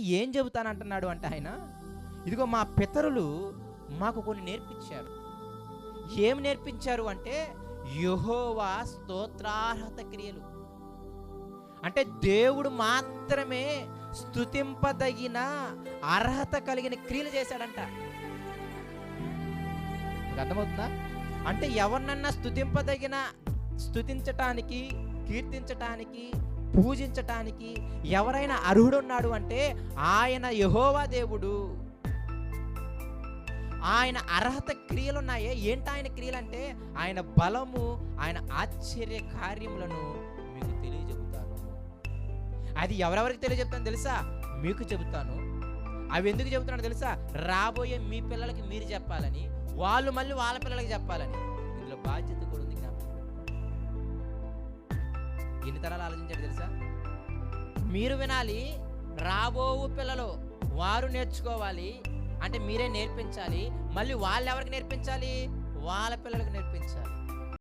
ఏం చెబుతానంటున్నాడు అంటే ఆయన, ఇదిగో మా పితరులు మాకు కొన్ని నేర్పించారు. ఏం నేర్పించారు అంటే యెహోవా స్తోత్రార్హత క్రియలు. అంటే దేవుడు మాత్రమే స్తుతింపదగిన అర్హత కలిగిన క్రియలు చేశాడంట. మీకు అర్థమవుతుందా? అంటే ఎవరినన్నా స్తుతించటానికి, కీర్తించటానికి, పూజించటానికి ఎవరైనా అర్హుడున్నాడు అంటే ఆయన యెహోవా దేవుడు. ఆయన అర్హత క్రియలున్నాయే. ఏంటి ఆయన క్రియలంటే ఆయన బలము, ఆయన ఆశ్చర్య కార్యములను మీకు తెలియజెబుతాను. అది ఎవరెవరికి తెలియజెప్తాను తెలుసా? మీకు చెబుతాను. అవి ఎందుకు చెబుతున్నాను తెలుసా? రాబోయే మీ పిల్లలకి మీరు చెప్పాలని, వాళ్ళు మళ్ళీ వాళ్ళ పిల్లలకి చెప్పాలని. ఇందులో బాధ్యత కూడా ఉంది. ఎన్ని తరాలు ఆలోచించాడు తెలుసా? మీరు వినాలి, రాబో పిల్లలు వారు నేర్చుకోవాలి. అంటే మీరే నేర్పించాలి. మళ్ళీ వాళ్ళు ఎవరికి నేర్పించాలి? వాళ్ళ పిల్లలకు నేర్పించాలి.